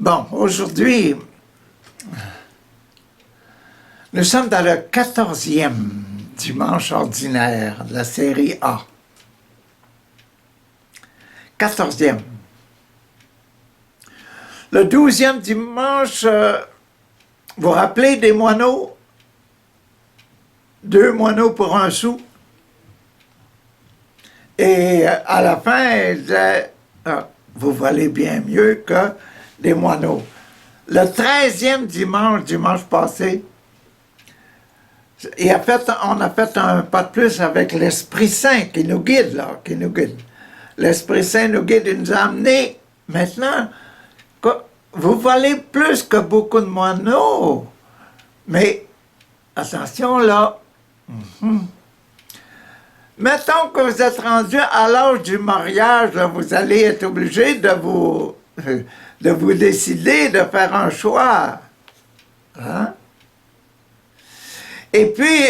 Bon, aujourd'hui, nous sommes dans le 14e dimanche ordinaire de la série A. 14e. Le 12e dimanche, vous vous rappelez des moineaux? 2 moineaux pour 1 sou. Et à la fin, il disait, vous valez bien mieux que des moineaux. Le 13e dimanche passé, on a fait un pas de plus avec l'Esprit Saint qui nous guide, là, qui nous guide. L'Esprit Saint nous guide et nous a amenés maintenant. Vous valez plus que beaucoup de moineaux. Mais, attention là. Mettons que vous êtes rendu à l'âge du mariage, là, vous allez être obligé de vous décider de faire un choix. Hein? Et puis,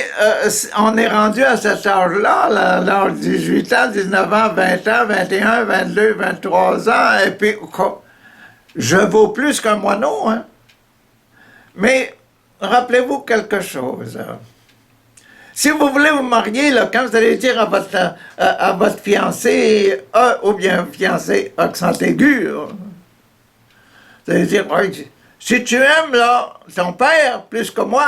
on est rendu à cet âge-là, l'âge de 18 ans, 19 ans, 20 ans, 21, 22, 23 ans, et puis, je vaux plus qu'un moineau, hein? Mais, rappelez-vous quelque chose. Si vous voulez vous marier, là, quand vous allez dire à votre fiancé, ou bien fiancé accent aigu, vous allez dire, si tu aimes là, ton père plus que moi,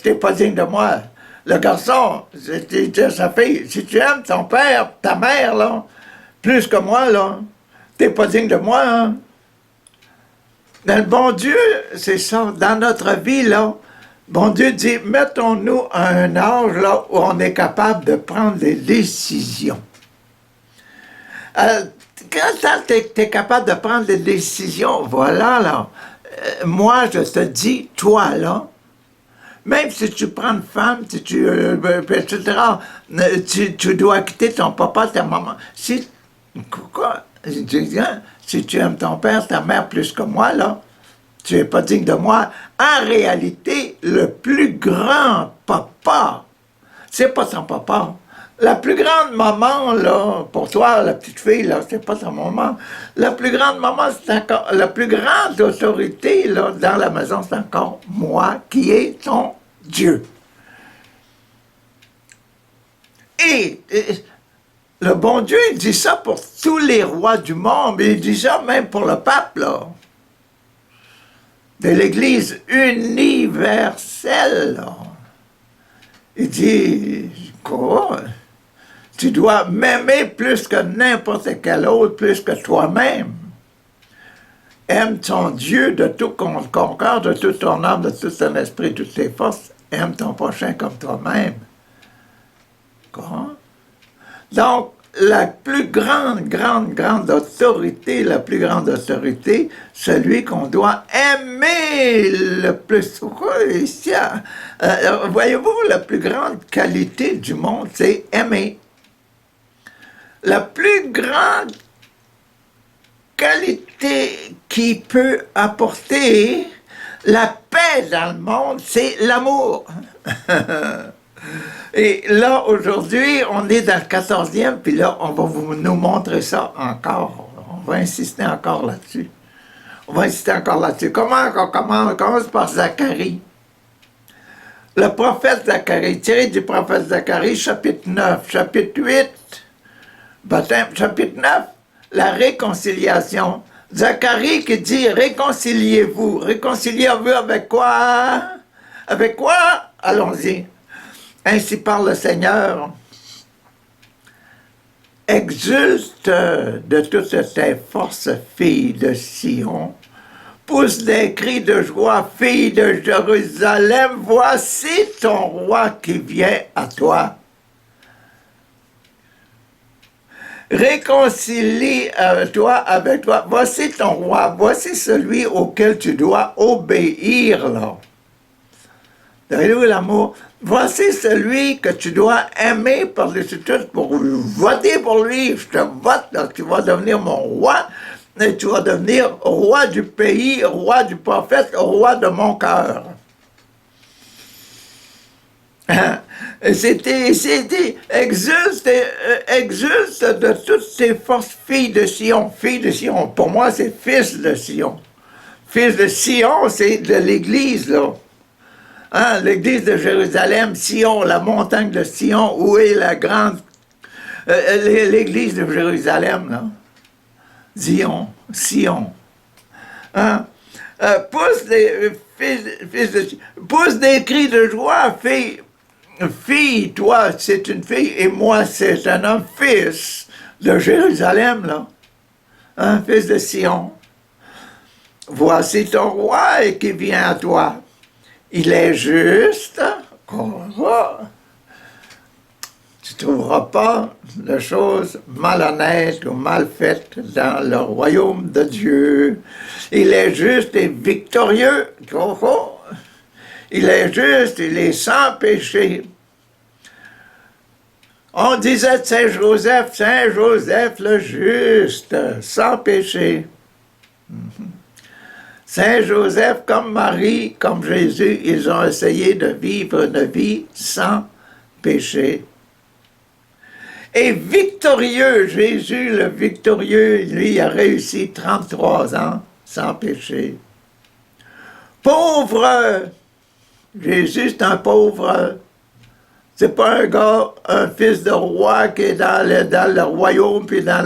t'es pas digne de moi. Le garçon, dit à sa fille, si tu aimes ton père, ta mère, là, plus que moi, là, t'es pas digne de moi, hein? Mais le bon Dieu, c'est ça, dans notre vie, là, bon Dieu dit, mettons-nous à un âge, là, où on est capable de prendre des décisions. Quand tu es capable de prendre des décisions, voilà, là, moi, je te dis, toi, là, même si tu prends une femme, si etc., tu dois quitter ton papa, ta maman. Si tu aimes ton père, ta mère plus que moi, là, tu n'es pas digne de moi. En réalité, le plus grand papa, c'est pas ton papa. La plus grande maman, là, pour toi, la petite fille, là, c'est pas ta maman. La plus grande maman, c'est encore, la plus grande autorité, là, dans la maison, c'est encore moi, qui est ton Dieu. Et le bon Dieu, il dit ça pour tous les rois du monde, mais il dit ça même pour le pape, là, de l'Église universelle, là. Il dit, quoi? Tu dois m'aimer plus que n'importe quel autre, plus que toi-même. Aime ton Dieu de tout ton cœur, de tout ton âme, de tout ton esprit, de toutes tes forces. Aime ton prochain comme toi-même. Quoi? Donc, la plus grande autorité, celui qu'on doit aimer le plus. Voyez-vous, la plus grande qualité du monde, c'est aimer. La plus grande qualité qui peut apporter la paix dans le monde, c'est l'amour. Et là, aujourd'hui, on est dans le 14e, puis là, on va nous montrer ça encore. On va insister encore là-dessus. Comment on commence par Zacharie? Le prophète Zacharie, tiré du prophète Zacharie, chapitre 9, chapitre 8, baptême, chapitre 9, la réconciliation. Zacharie qui dit, réconciliez-vous. Réconciliez-vous avec quoi? Avec quoi? Allons-y. Ainsi parle le Seigneur. Exulte de toutes tes forces, fille de Sion. Pousse des cris de joie, fille de Jérusalem. Voici ton roi qui vient à toi. Réconcilie-toi avec toi. Voici ton roi. Voici celui auquel tu dois obéir, là. Voyez-vous l'amour? Voici celui que tu dois aimer par-dessus tout pour voter pour lui. Je te vote, là, tu vas devenir mon roi, et tu vas devenir roi du pays, roi du prophète, roi de mon cœur. C'était exulte de toutes ces forces, filles de Sion. Pour moi, c'est fils de Sion. Fils de Sion, c'est de l'Église, là. Hein? L'Église de Jérusalem, Sion, la montagne de Sion, où est la grande... l'Église de Jérusalem, là. Zion, Sion. Hein? Pousse des cris de joie, fille, toi, c'est une fille, et moi, c'est un homme, fils de Jérusalem, là. Un fils de Sion. Voici ton roi et qui vient à toi. Il est juste. Tu ne trouveras pas de choses malhonnêtes ou mal faites dans le royaume de Dieu. Il est juste et victorieux. Il est juste, il est sans péché. On disait de Saint Joseph le juste, sans péché. Saint Joseph, comme Marie, comme Jésus, ils ont essayé de vivre une vie sans péché. Et victorieux, Jésus le victorieux, lui a réussi 33 ans sans péché. Pauvre, Jésus c'est un pauvre. C'est pas un gars, un fils de roi qui est dans le royaume puis dans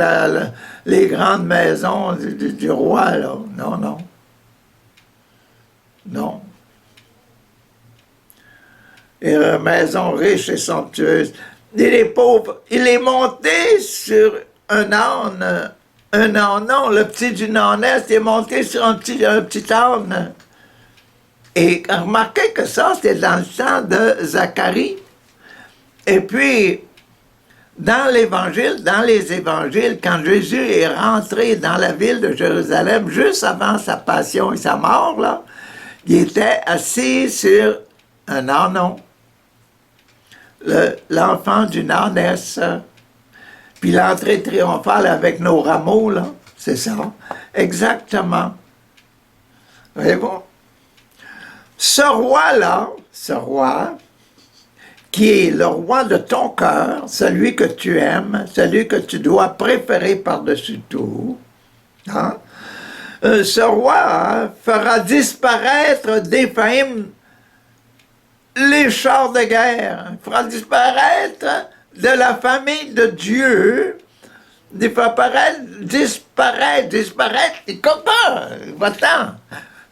les grandes maisons du roi, là. Non, non. Non. Et une maison riche et somptueuse. Il est pauvre. Il est monté sur un âne. Un âne, non, le petit du nonnaise est monté sur un petit âne. Et remarquez que ça, c'était dans le temps de Zacharie. Et puis, dans les évangiles, quand Jésus est rentré dans la ville de Jérusalem, juste avant sa passion et sa mort, là, il était assis sur un ânon, l'enfant d'une ânesse, puis l'entrée triomphale avec nos rameaux, là, c'est ça, exactement. Voyez-vous? Ce roi-là, qui est le roi de ton cœur, celui que tu aimes, celui que tu dois préférer par-dessus tout, hein? Ce roi fera disparaître d'Éphraïm les chars de guerre, fera disparaître de la famille de Dieu, disparaître, et comment? Va-t'en!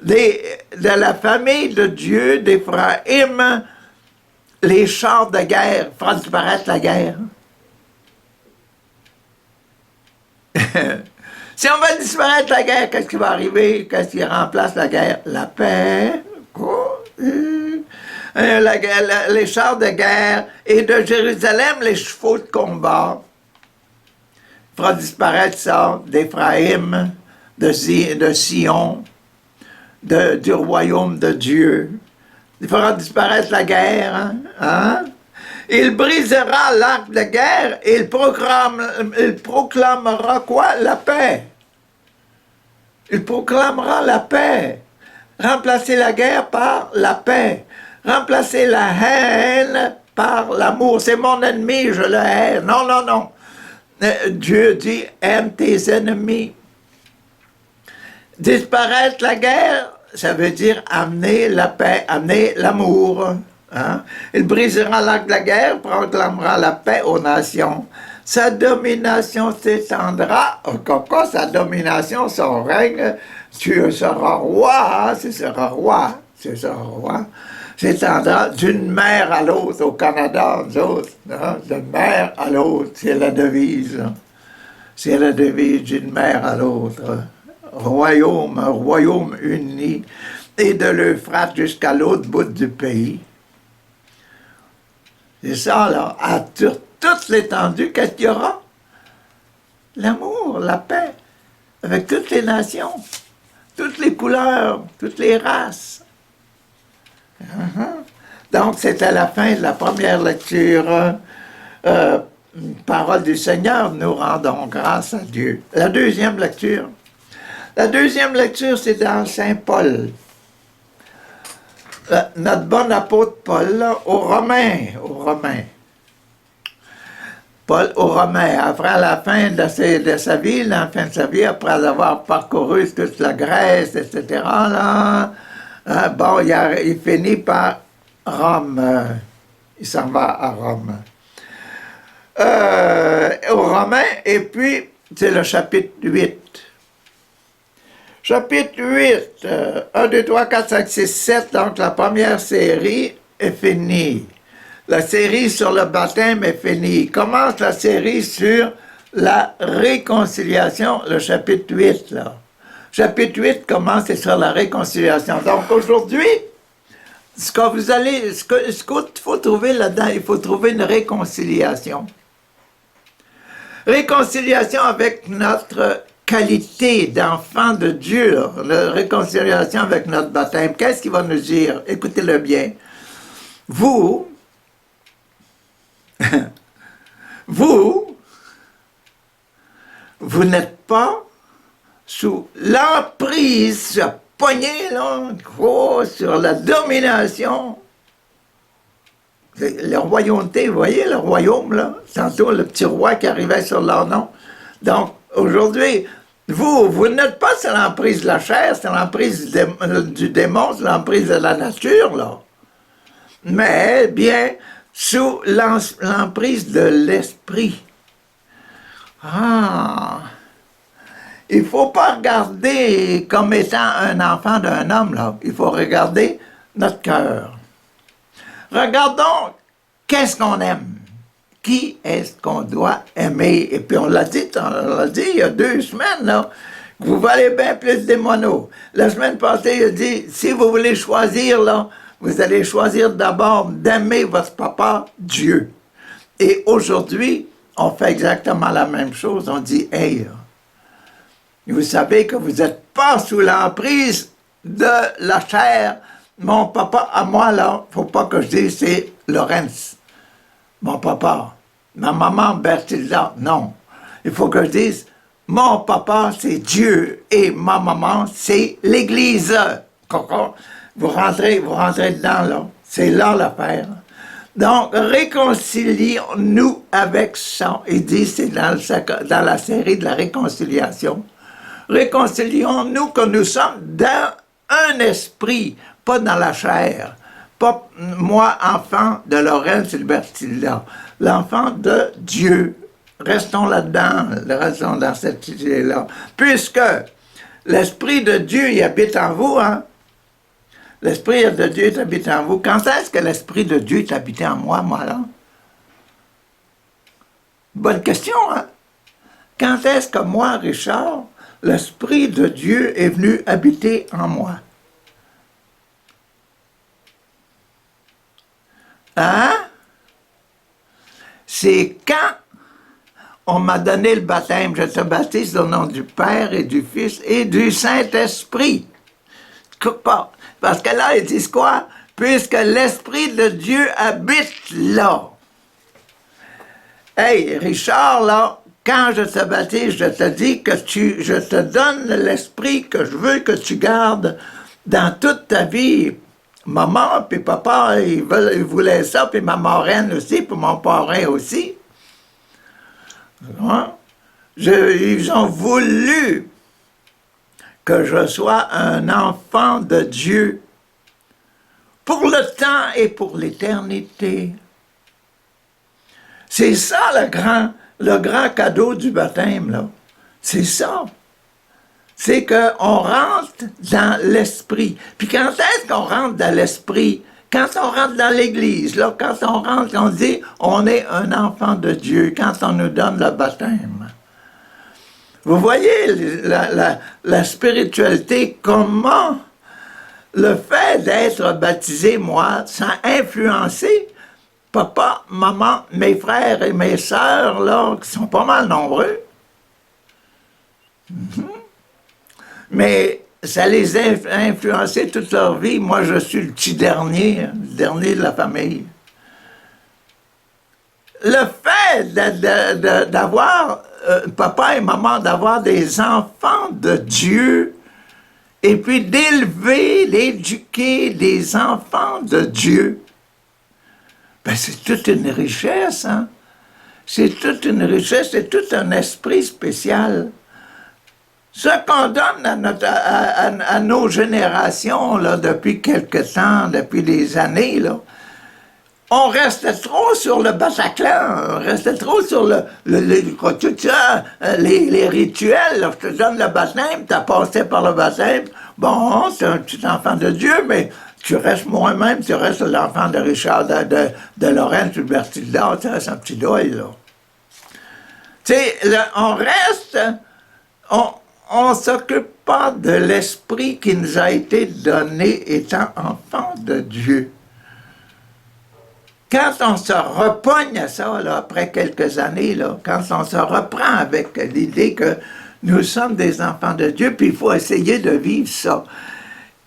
De la famille de Dieu, d'Éphraïm, les chars de guerre, fera disparaître la guerre. Si on va disparaître la guerre, qu'est-ce qui va arriver? Qu'est-ce qui remplace la guerre? La paix. Les chars de guerre et de Jérusalem, les chevaux de combat. Fera disparaître ça d'Éphraïm, de Sion, du royaume de Dieu. Il fera disparaître la guerre. Hein? Il brisera l'arc de guerre et il proclamera quoi? La paix. Il proclamera la paix. Remplacer la guerre par la paix. Remplacer la haine par l'amour. C'est mon ennemi, je le hais. Non, non, non. Dieu dit, aime tes ennemis. Disparaître la guerre, ça veut dire amener la paix, amener l'amour. Hein? Il brisera l'arc de la guerre, proclamera la paix aux nations. Sa domination s'étendra. Quoi, sa domination, son règne, tu seras roi, tu seras roi, tu seras roi. S'étendra d'une mer à l'autre au Canada, nous autres. Hein? D'une mer à l'autre, c'est la devise. C'est la devise d'une mer à l'autre. Royaume, un royaume uni, et de l'Euphrate jusqu'à l'autre bout du pays. C'est ça, là. À toute l'étendue, qu'est-ce qu'il y aura? L'amour, la paix, avec toutes les nations, toutes les couleurs, toutes les races. Donc, c'était la fin de la première lecture. Parole du Seigneur, nous rendons grâce à Dieu. La deuxième lecture. La deuxième lecture, c'est dans Saint Paul. Notre bon apôtre Paul, là, aux Romains. Paul aux Romains, après la fin de sa vie, la fin de sa vie, après avoir parcouru toute la Grèce, etc., là, bon, il finit par Rome. Il s'en va à Rome. Aux Romains, et puis, c'est le chapitre 8. Chapitre 8, 1, 2, 3, 4, 5, 6, 7, donc la première série est finie. La série sur le baptême est finie. Commence la série sur la réconciliation, le chapitre 8, là. Chapitre 8 commence sur la réconciliation. Donc aujourd'hui, ce qu'il faut trouver là-dedans, il faut trouver une réconciliation. Réconciliation avec notre qualité d'enfant de Dieu, la réconciliation avec notre baptême. Qu'est-ce qu'il va nous dire? Écoutez-le bien. Vous n'êtes pas sous l'emprise, ce poignet là, gros, sur la domination. La royauté, vous voyez, le royaume, là, tantôt le petit roi qui arrivait sur leur nom. Donc, aujourd'hui, vous n'êtes pas sur l'emprise de la chair, c'est l'emprise du démon, c'est l'emprise de la nature, là. Mais, bien, sous l'emprise de l'esprit. Ah! Il ne faut pas regarder comme étant un enfant d'un homme, là. Il faut regarder notre cœur. Regardons qu'est-ce qu'on aime. Qui est-ce qu'on doit aimer? Et puis on l'a dit il y a 2 semaines, là, que vous valez bien plus des moineaux. La semaine passée, il a dit, si vous voulez choisir, là, vous allez choisir d'abord d'aimer votre papa, Dieu. Et aujourd'hui, on fait exactement la même chose. On dit, hey, vous savez que vous n'êtes pas sous l'emprise de la chair. Mon papa, à moi, là, il ne faut pas que je dise c'est Lorenz. Mon papa. Ma maman, Bertilda, non. Il faut que je dise, mon papa, c'est Dieu. Et ma maman, c'est l'Église. Vous rentrez dedans, là. C'est là l'affaire. Donc, réconcilions-nous avec ça. Il dit, c'est dans la série de la réconciliation. Réconcilions-nous que nous sommes dans un esprit, pas dans la chair. Pas moi, enfant de Lorenz et de Bertilda. L'enfant de Dieu. Restons là-dedans, restons dans cette idée-là. Puisque l'Esprit de Dieu, il habite en vous, hein? L'Esprit de Dieu habite en vous. Quand est-ce que l'Esprit de Dieu est habité en moi, là? Bonne question, hein? Quand est-ce que moi, Richard, l'Esprit de Dieu est venu habiter en moi? Hein? C'est quand on m'a donné le baptême. Je te baptise au nom du Père et du Fils et du Saint-Esprit. Parce que là, ils disent quoi? Puisque l'Esprit de Dieu habite là. Hey, Richard, là, quand je te baptise, je te dis que je te donne l'Esprit que je veux que tu gardes dans toute ta vie. Maman puis papa, ils voulaient ça, puis ma marraine aussi, puis mon parrain aussi. Hein? Ils ont voulu que je sois un enfant de Dieu pour le temps et pour l'éternité. C'est ça le grand cadeau du baptême, là. C'est ça. C'est qu'on rentre dans l'esprit. Puis quand est-ce qu'on rentre dans l'esprit? Quand on rentre dans l'Église, là, quand on rentre, on dit, on est un enfant de Dieu, quand on nous donne le baptême. Vous voyez la spiritualité, comment le fait d'être baptisé, moi, ça a influencé papa, maman, mes frères et mes sœurs, là, qui sont pas mal nombreux. Mais ça les a influencés toute leur vie. Moi, je suis le petit dernier, hein, le dernier de la famille. Le fait d'avoir, papa et maman, d'avoir des enfants de Dieu, et puis d'élever, d'éduquer des enfants de Dieu, ben c'est toute une richesse, hein? c'est toute une richesse, c'est tout un esprit spécial. Ce qu'on donne à nos générations, là, depuis quelque temps, depuis des années, là, on restait trop sur le Bataclan, on restait trop sur tout ça, les rituels. Là, je te donne le baptême, tu as passé par le baptême. Bon, c'est un petit enfant de Dieu, mais tu restes moi-même, tu restes l'enfant de Richard, de Lorraine, de Bertilda, tu restes un petit doigt, là. Tu sais, on reste, on s'occupe pas de l'esprit qui nous a été donné étant enfant de Dieu. Quand on se repogne à ça, là, après quelques années, là, quand on se reprend avec l'idée que nous sommes des enfants de Dieu, puis il faut essayer de vivre ça,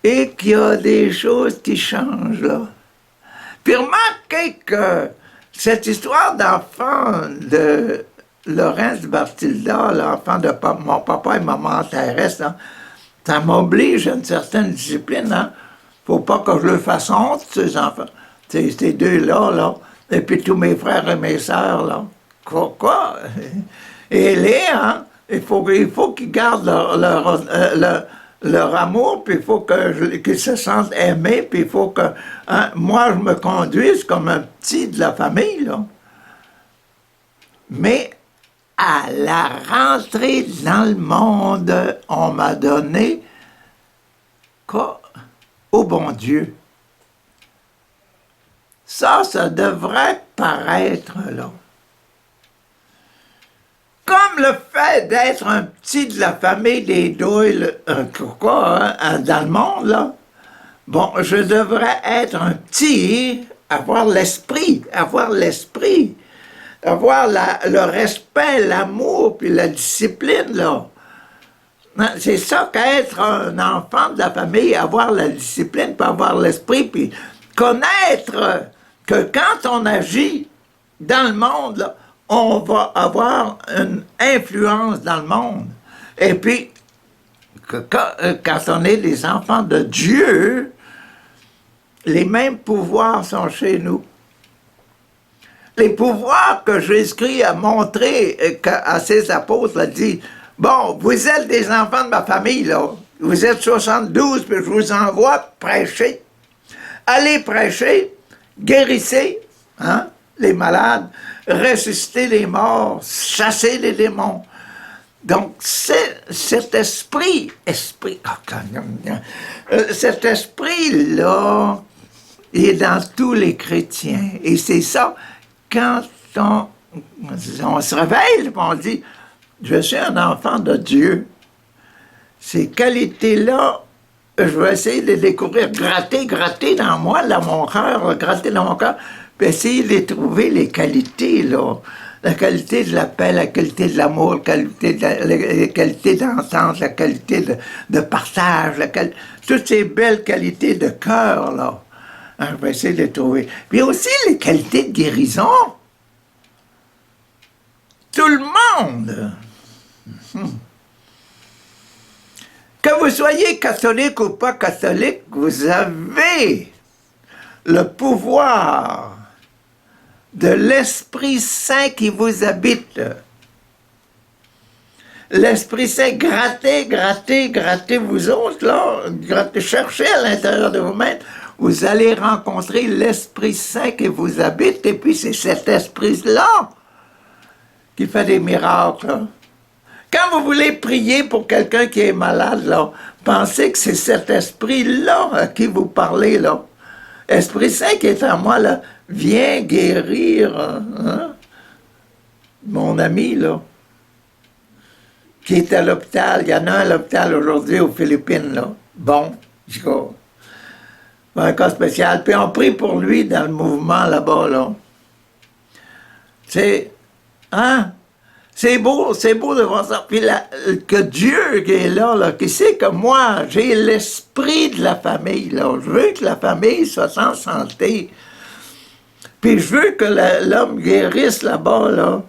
et qu'il y a des choses qui changent, là. Puis remarquez que cette histoire d'enfant de Laurence Bertilda, l'enfant de mon papa et maman terrestre, hein, ça m'oblige à une certaine discipline. Hein. Faut pas que je le fasse honte, ces enfants. Ces deux-là, là, et puis tous mes frères et mes sœurs, là. Quoi? Et les, hein, il faut qu'ils gardent leur amour, puis il faut qu'ils se sentent aimés, puis il faut que hein, moi, je me conduise comme un petit de la famille, là. Mais à la rentrée dans le monde, on m'a donné quoi? Au bon Dieu. Ça devrait paraître là. Comme le fait d'être un petit de la famille des Doyle, dans le monde, là, bon, je devrais être un petit, avoir l'esprit, avoir le respect, l'amour, puis la discipline, là. C'est ça qu'être un enfant de la famille, avoir la discipline, puis avoir l'esprit, puis connaître que quand on agit dans le monde, là, on va avoir une influence dans le monde. Et puis, quand on est des enfants de Dieu, les mêmes pouvoirs sont chez nous. Les pouvoirs que Jésus-Christ a montrés à ses apôtres, a dit, bon, vous êtes des enfants de ma famille, là. Vous êtes 72, puis je vous envoie prêcher. Allez prêcher, guérissez hein, les malades, ressuscitez les morts, chassez les démons. Donc, cet cet esprit-là, il est dans tous les chrétiens. Et c'est ça, quand on se réveille, on dit, je suis un enfant de Dieu. Ces qualités-là, je vais essayer de les découvrir, gratter dans moi, dans mon cœur, gratter dans mon cœur, puis essayer de trouver les qualités, là. La qualité de la paix, la qualité de l'amour, la qualité d'entente, la qualité de partage, toutes ces belles qualités de cœur, là. Hein, je vais essayer de les trouver. Puis aussi les qualités de guérison. Tout le monde. Que vous soyez catholique ou pas catholique, vous avez le pouvoir de l'Esprit Saint qui vous habite. L'Esprit Saint, grattez vous autres, là, cherchez à l'intérieur de vous-même, vous allez rencontrer l'Esprit Saint qui vous habite, et puis c'est cet Esprit-là qui fait des miracles. Là. Quand vous voulez prier pour quelqu'un qui est malade, là, pensez que c'est cet esprit-là à qui vous parlez, là. Esprit Saint qui est en moi, là, viens guérir hein, mon ami, là, qui est à l'hôpital. Il y en a un à l'hôpital aujourd'hui aux Philippines, là. Bon, je crois. Un cas spécial. Puis on prie pour lui dans le mouvement là-bas, là. Tu sais, hein? C'est beau de voir ça. Puis que Dieu qui est là, qui sait que moi, j'ai l'esprit de la famille, là. Je veux que la famille soit en santé. Puis je veux que l'homme guérisse là-bas, là.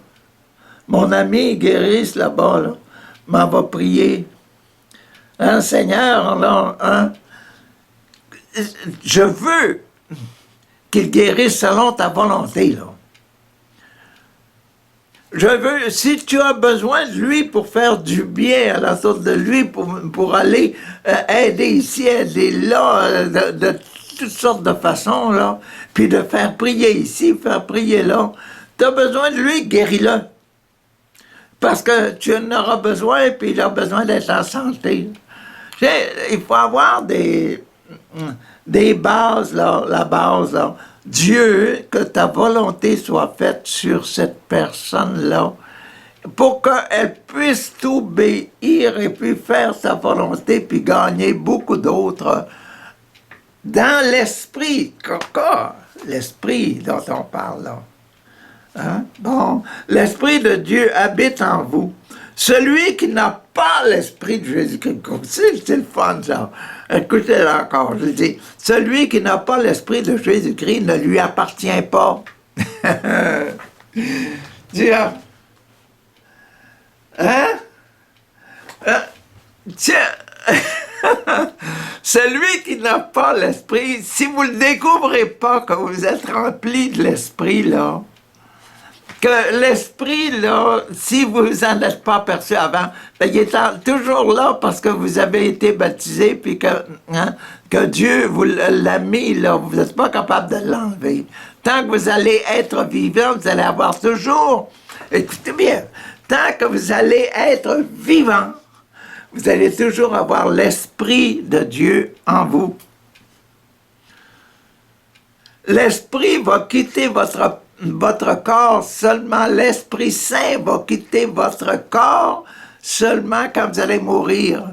Mon ami guérisse là-bas, là. M'en va prier. Hein, Seigneur, là, hein? Je veux qu'il guérisse selon ta volonté, là. Je veux, si tu as besoin de lui pour faire du bien à la sorte de lui, pour aller aider ici, aider là, de toutes sortes de façons, là, puis de faire prier ici, faire prier là, tu as besoin de lui, guéris-le. Parce que tu en auras besoin, puis il a besoin d'être en santé. Il faut avoir des bases, là, la base, là. Dieu, que ta volonté soit faite sur cette personne-là, pour qu'elle puisse t'obéir et puis faire sa volonté, puis gagner beaucoup d'autres dans l'esprit, l'esprit dont on parle là. Hein? Bon, l'esprit de Dieu habite en vous. Celui qui n'a pas l'esprit de Jésus-Christ, c'est le fun, ça. Écoutez encore, je dis, celui qui n'a pas l'esprit de Jésus-Christ ne lui appartient pas. Dieu, hein? Tiens, celui qui n'a pas l'esprit, si vous ne le découvrez pas, que vous êtes rempli de l'esprit, là, que l'esprit, là, si vous n'en êtes pas aperçu avant, ben, il est toujours là parce que vous avez été baptisé, puis que Dieu vous l'a mis là, vous n'êtes pas capable de l'enlever. Tant que vous allez être vivant, vous allez avoir toujours, écoutez bien, tant que vous allez être vivant, vous allez toujours avoir l'Esprit de Dieu en vous. L'Esprit va quitter votre corps seulement, l'Esprit Saint va quitter votre corps seulement quand vous allez mourir.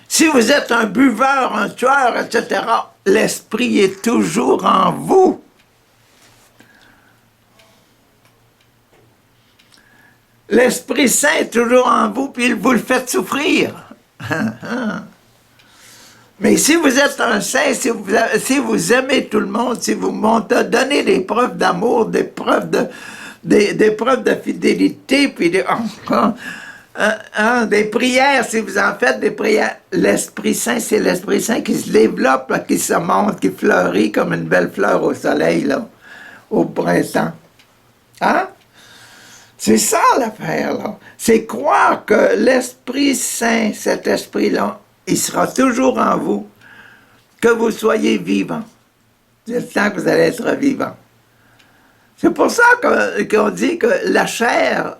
Si vous êtes un buveur, un tueur, etc., l'Esprit est toujours en vous. L'Esprit Saint est toujours en vous, puis vous le faites souffrir. Mais si vous êtes un saint, si vous aimez tout le monde, si vous donnez des preuves d'amour, des preuves de fidélité, puis des prières, si vous en faites des prières, l'Esprit Saint, c'est l'Esprit Saint qui se développe, là, qui se montre, qui fleurit comme une belle fleur au soleil, là, au printemps. Hein? C'est ça l'affaire, là. C'est croire que l'Esprit Saint, cet esprit-là, il sera toujours en vous, que vous soyez vivant. C'est le temps que vous allez être vivant. C'est pour ça qu'on dit que la chair,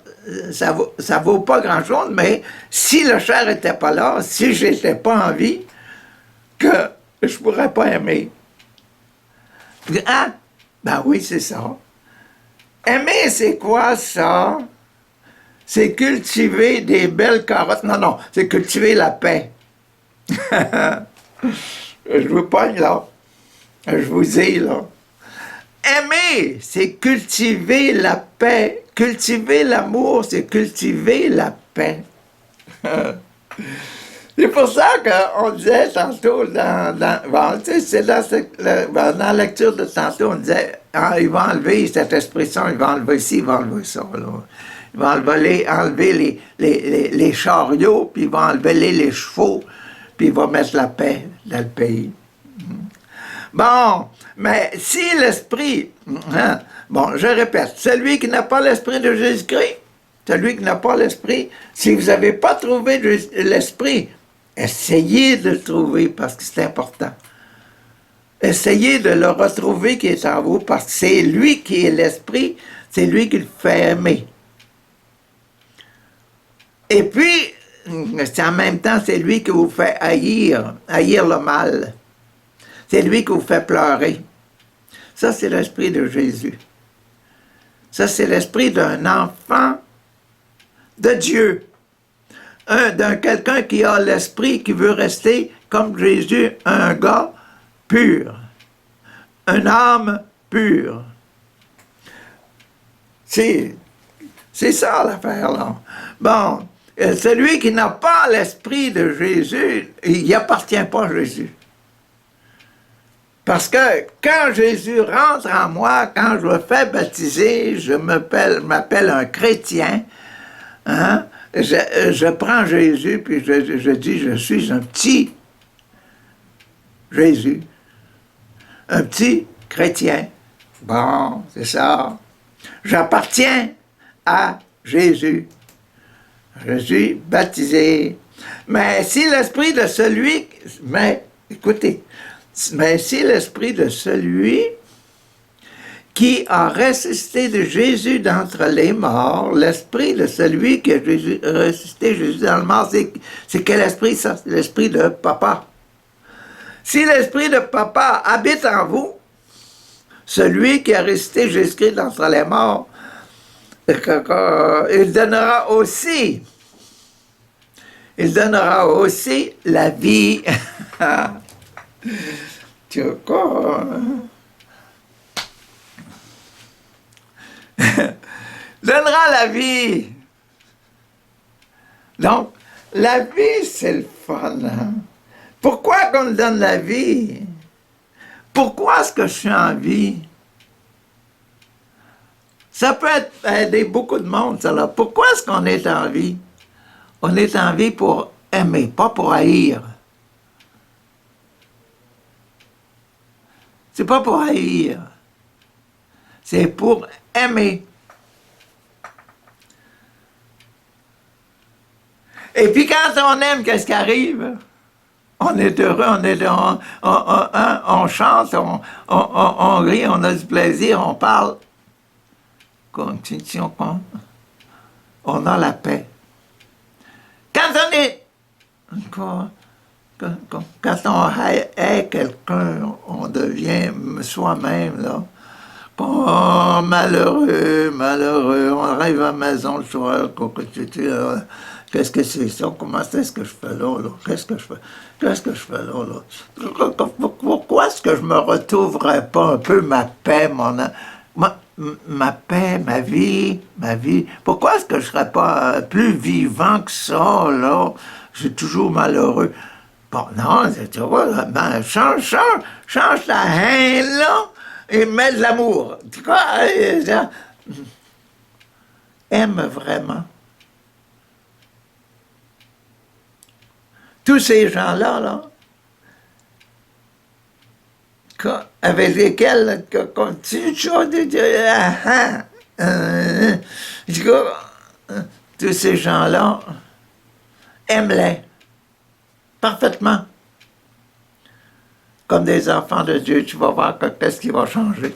ça vaut pas grand-chose, mais si la chair n'était pas là, si je n'étais pas en vie, que je pourrais pas aimer. Ah, ben oui, c'est ça. Aimer, c'est quoi ça? C'est cultiver des belles carottes. Non, c'est cultiver la paix. Je vous pogne là. Je vous dis là. Aimer, c'est cultiver la paix. Cultiver l'amour, c'est cultiver la paix. C'est pour ça qu'on disait tantôt, c'est dans la lecture de tantôt, on disait, il va enlever cette expression, il va enlever ci, il va enlever ça. Là. Il va enlever les chariots, puis il va enlever les chevaux, puis il va mettre la paix dans le pays. Bon, mais si l'esprit, bon, je répète, celui qui n'a pas l'esprit de Jésus-Christ, celui qui n'a pas l'esprit, si vous n'avez pas trouvé l'esprit, essayez de le trouver parce que c'est important. Essayez de le retrouver qui est en vous parce que c'est lui qui est l'esprit, c'est lui qui le fait aimer. Et puis, en même temps, c'est lui qui vous fait haïr le mal. C'est lui qui vous fait pleurer. Ça, c'est l'esprit de Jésus. Ça, c'est l'esprit d'un enfant de Dieu. D'un quelqu'un qui a l'esprit, qui veut rester comme Jésus, un gars pur. Une âme pure. C'est ça l'affaire, là. Bon, celui qui n'a pas l'esprit de Jésus, il n'appartient pas à Jésus. Parce que quand Jésus rentre en moi, quand je me fais baptiser, je m'appelle un chrétien, hein? Je prends Jésus, puis je dis, je suis un petit Jésus, un petit chrétien. Bon, c'est ça. J'appartiens à Jésus. Je suis baptisé. Mais si l'esprit de celui... Mais, écoutez, mais si l'esprit de celui qui a ressuscité de Jésus d'entre les morts, l'esprit de celui qui a ressuscité Jésus dans le mort, c'est quel esprit ça? C'est l'esprit de papa. Si l'esprit de papa habite en vous, celui qui a ressuscité Jésus-Christ d'entre les morts, il donnera aussi la vie. Tu vois quoi? Donnera la vie. Donc, la vie, c'est le fun. Hein? Pourquoi qu'on me donne la vie? Pourquoi est-ce que je suis en vie? Ça peut aider beaucoup de monde, ça là. Pourquoi est-ce qu'on est en vie? On est en vie pour aimer, pas pour haïr. C'est pas pour haïr. C'est pour aimer. Et puis quand on aime, qu'est-ce qui arrive? On est heureux, on chante, on rit, on a du plaisir, on parle. On a la paix. Quand on est... Quand on hait quelqu'un, on devient soi-même, là. Oh, malheureux, on arrive à la maison le soir, qu'est-ce que c'est ça? Comment est-ce que je fais là? Qu'est-ce que je fais là? Pourquoi est-ce que je me retrouverais pas un peu ma paix, ma paix, ma vie? Pourquoi est-ce que je serais pas plus vivant que ça, là? Je suis toujours malheureux. Bon, non, tu vois, ben, change la haine, là, et mets de l'amour. Tu vois, aime vraiment. Tous ces gens-là, là, avec lesquels tous ces gens-là, aime-les parfaitement. Comme des enfants de Dieu, tu vas voir qu'est-ce qui va changer.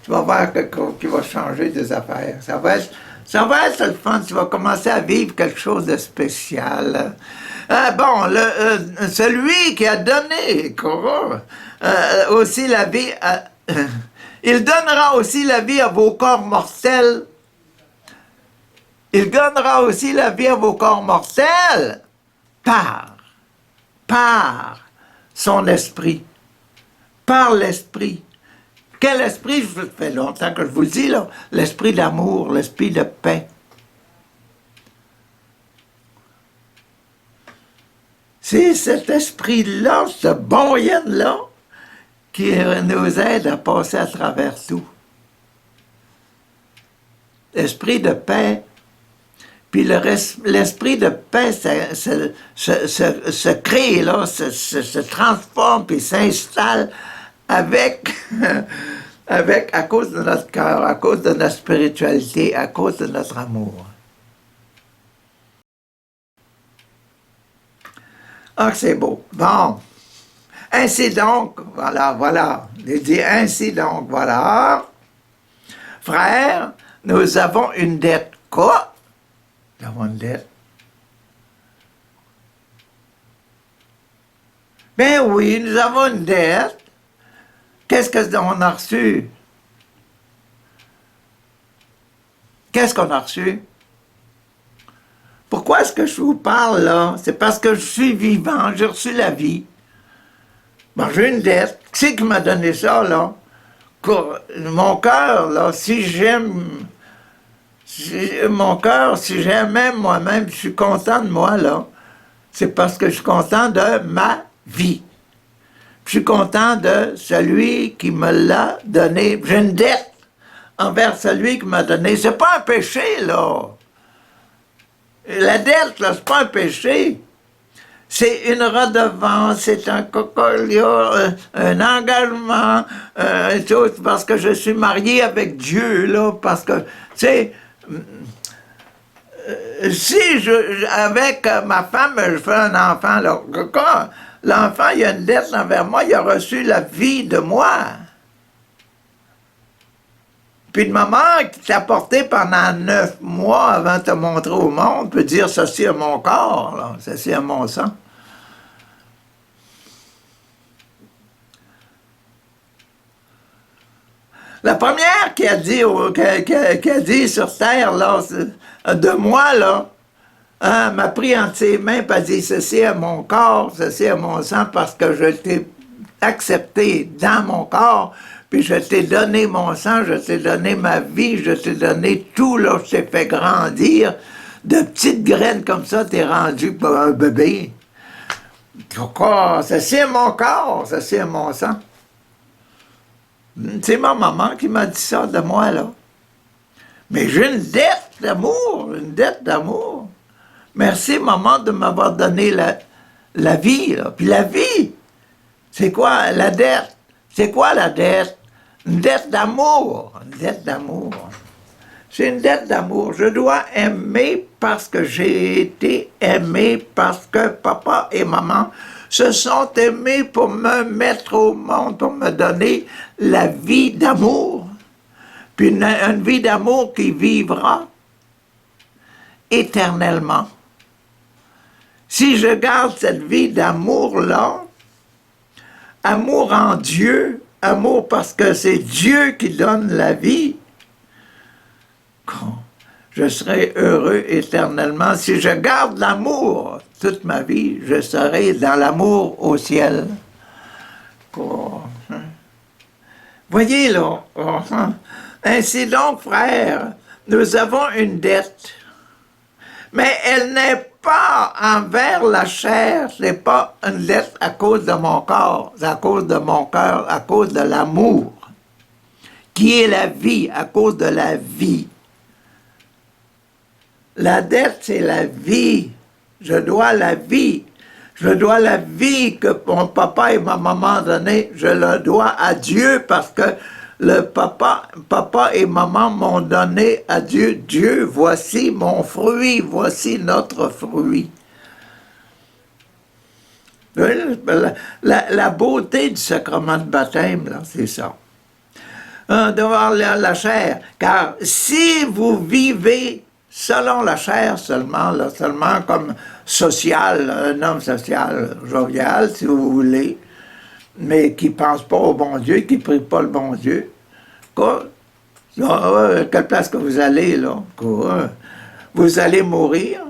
Tu vas voir qu'il va changer des affaires. Ça va être le fun. Tu vas commencer à vivre quelque chose de spécial. Celui qui a donné aussi la vie, il donnera aussi la vie à vos corps mortels. Il donnera aussi la vie à vos corps mortels par son esprit. Par l'esprit. Quel esprit? Ça fait longtemps que je vous le dis, là. L'esprit d'amour, l'esprit de paix. C'est cet esprit-là, ce bon yin-là, qui nous aide à passer à travers tout. L'esprit de paix. Puis l'esprit de paix se crée, là, se transforme, puis s'installe avec, à cause de notre cœur, à cause de notre spiritualité, à cause de notre amour. Ah, c'est beau. Bon. Ainsi donc, voilà. Il dit ainsi donc, voilà. Frères, nous avons une dette. Quoi? Nous avons une dette. Ben oui, nous avons une dette. Qu'est-ce qu'on a reçu? Qu'est-ce qu'on a reçu? Pourquoi est-ce que je vous parle là? C'est parce que je suis vivant, j'ai reçu la vie. Bon, j'ai une dette. Qui c'est qui m'a donné ça, là? Mon cœur, là, si j'aime... mon cœur, si j'aimais moi-même, je suis content de moi, là. C'est parce que je suis content de ma vie. Je suis content de celui qui me l'a donné. J'ai une dette envers celui qui m'a donné. C'est pas un péché, là. La dette, là, c'est pas un péché. c'est une redevance, c'est un cocolia, un engagement, tout, parce que je suis marié avec Dieu, là, parce que, tu sais, si avec ma femme, je fais un enfant, là, quand l'enfant, il a une dette envers moi, il a reçu la vie de moi. Puis de maman qui t'a porté pendant 9 mois avant de te montrer au monde, peut dire, ceci est mon corps, là, ceci est mon sang. La première qui a dit, qui a dit sur terre, là, de moi, là, hein, m'a pris entre ses mains et a dit, ceci est mon corps, ceci est mon sang, parce que je t'ai accepté dans mon corps, puis je t'ai donné mon sang, je t'ai donné ma vie, je t'ai donné tout, là, je t'ai fait grandir. De petites graines comme ça, t'es rendu pour un bébé. Ceci est mon corps, ceci est mon sang. C'est ma maman qui m'a dit ça de moi, là. Mais j'ai une dette d'amour, une dette d'amour. Merci, maman, de m'avoir donné la vie, là. Puis la vie, c'est quoi la dette? C'est quoi la dette? Une dette d'amour. Une dette d'amour. C'est une dette d'amour. Je dois aimer parce que j'ai été aimé, parce que papa et maman se sont aimés pour me mettre au monde, pour me donner la vie d'amour. Puis une vie d'amour qui vivra éternellement. Si je garde cette vie d'amour-là, amour en Dieu, amour parce que c'est Dieu qui donne la vie, je serai heureux éternellement. Si je garde l'amour toute ma vie, je serai dans l'amour au ciel. Voyez là, ainsi donc, frères, nous avons une dette, mais elle n'est pas envers la chair, ce n'est pas une dette à cause de mon corps, c'est à cause de mon cœur, à cause de l'amour, qui est la vie, à cause de la vie. La dette, c'est la vie. Je dois la vie. Je dois la vie que mon papa et ma maman donné. Je le dois à Dieu parce que le papa et maman m'ont donné à Dieu. Dieu, voici mon fruit, voici notre fruit. La beauté du sacrement de baptême, là, c'est ça. Devant la chair. Car si vous vivez selon la chair seulement, là, seulement comme social, un homme social, jovial, si vous voulez, mais qui ne pense pas au bon Dieu, qui ne prie pas le bon Dieu. Quoi? Quelle place que vous allez, là? Quoi? Vous allez mourir.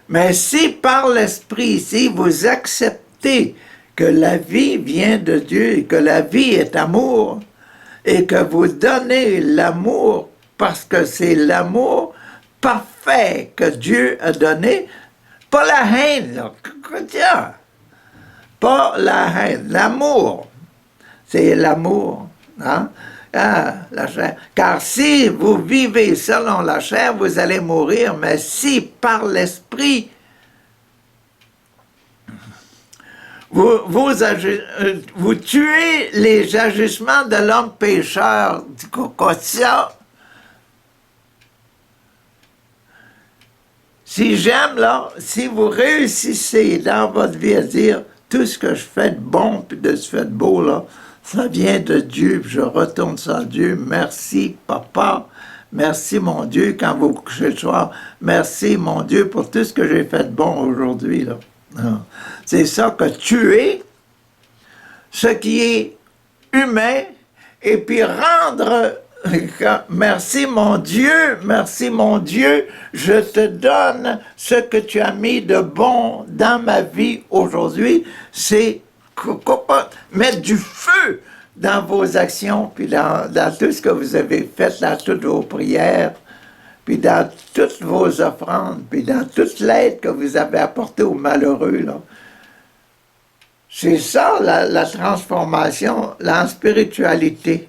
Mais si par l'Esprit, si vous acceptez que la vie vient de Dieu et que la vie est amour, et que vous donnez l'amour parce que c'est l'amour parfait que Dieu a donné, pas la haine, là. Pas la haine, l'amour. C'est l'amour. Hein? Ah, la chair. Car si vous vivez selon la chair, vous allez mourir, mais si par l'Esprit, vous tuez les agissements de l'homme pécheur. Ça. Si j'aime, là, si vous réussissez dans votre vie à dire tout ce que je fais de bon puis de ce fait de beau, là, ça vient de Dieu, puis je retourne ça à Dieu. Merci, papa. Merci, mon Dieu, quand vous vous couchez le soir. Merci, mon Dieu, pour tout ce que j'ai fait de bon aujourd'hui, là. C'est ça que tuer ce qui est humain et puis rendre merci mon Dieu, je te donne ce que tu as mis de bon dans ma vie aujourd'hui, c'est mettre du feu dans vos actions, puis dans tout ce que vous avez fait, dans toutes vos prières, puis dans toutes vos offrandes, puis dans toute l'aide que vous avez apportée aux malheureux, là. C'est ça, la transformation, la spiritualité.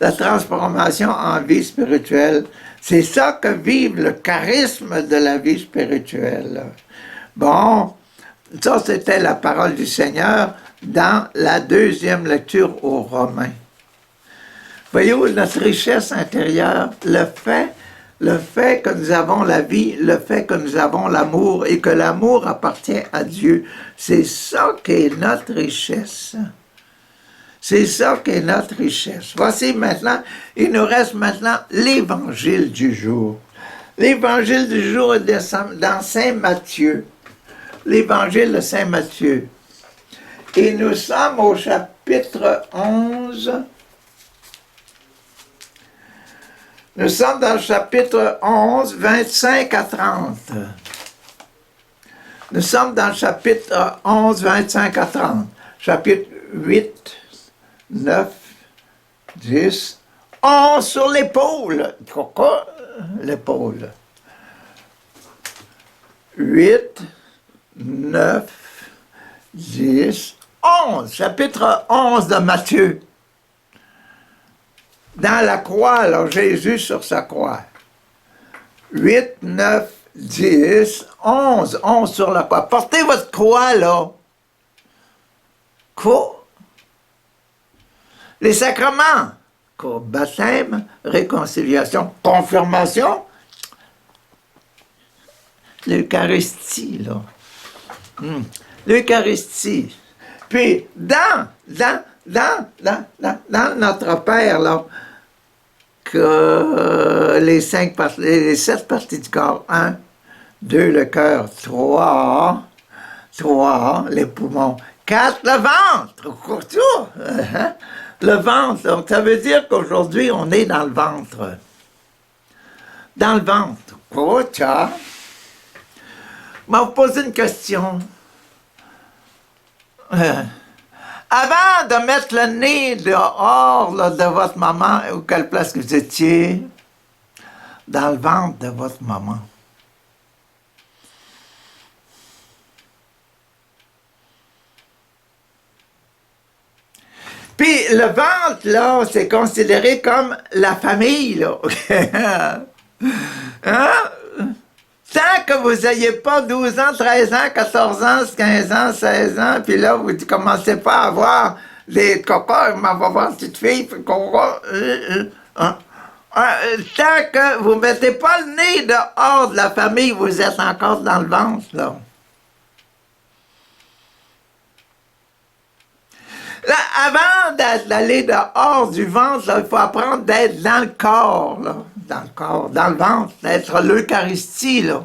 La transformation en vie spirituelle, C'est ça que vive le charisme de la vie spirituelle. Bon, ça c'était la parole du Seigneur dans la deuxième lecture aux Romains. Voyez-vous, notre richesse intérieure, le fait que nous avons la vie, le fait que nous avons l'amour et que l'amour appartient à Dieu, c'est ça qui est notre richesse. C'est ça qui est notre richesse. Voici maintenant, il nous reste maintenant l'évangile du jour. L'évangile du jour est dans Saint Matthieu. L'évangile de Saint Matthieu. Et nous sommes au chapitre 11. Nous sommes dans le chapitre 11, 25 à 30. Nous sommes dans le chapitre 11, 25 à 30. Chapitre 8, 9, 10, 11 sur l'épaule. Pourquoi l'épaule? 8, 9, 10, 11. Chapitre 11 de Matthieu. Dans la croix, alors Jésus sur sa croix. 8, 9, 10, 11. 11 sur la croix. Portez votre croix, là. Quoi? Les sacrements, baptême, réconciliation, confirmation, l'Eucharistie, là. L'Eucharistie. Puis, dans notre Père, là, que les 7 parties du corps, 1, 2, le cœur, 3, les poumons, 4, le ventre, tout. Le ventre, donc ça veut dire qu'aujourd'hui, on est dans le ventre. Dans le ventre. Oh, tiens. Je vais vous poser une question. Avant de mettre le nez dehors là, de votre maman, ou quelle place que vous étiez, dans le ventre de votre maman. Puis le ventre, là, c'est considéré comme la famille, là. Hein? Tant que vous n'ayez pas 12 ans, 13 ans, 14 ans, 15 ans, 16 ans, puis là, vous ne commencez pas à avoir des copains, on va voir une petite fille, hein? Tant que vous ne mettez pas le nez dehors de la famille, vous êtes encore dans le ventre, là. Là, avant d'aller dehors du ventre, là, il faut apprendre d'être dans le corps, là. Dans le corps, dans le ventre, d'être l'Eucharistie, là.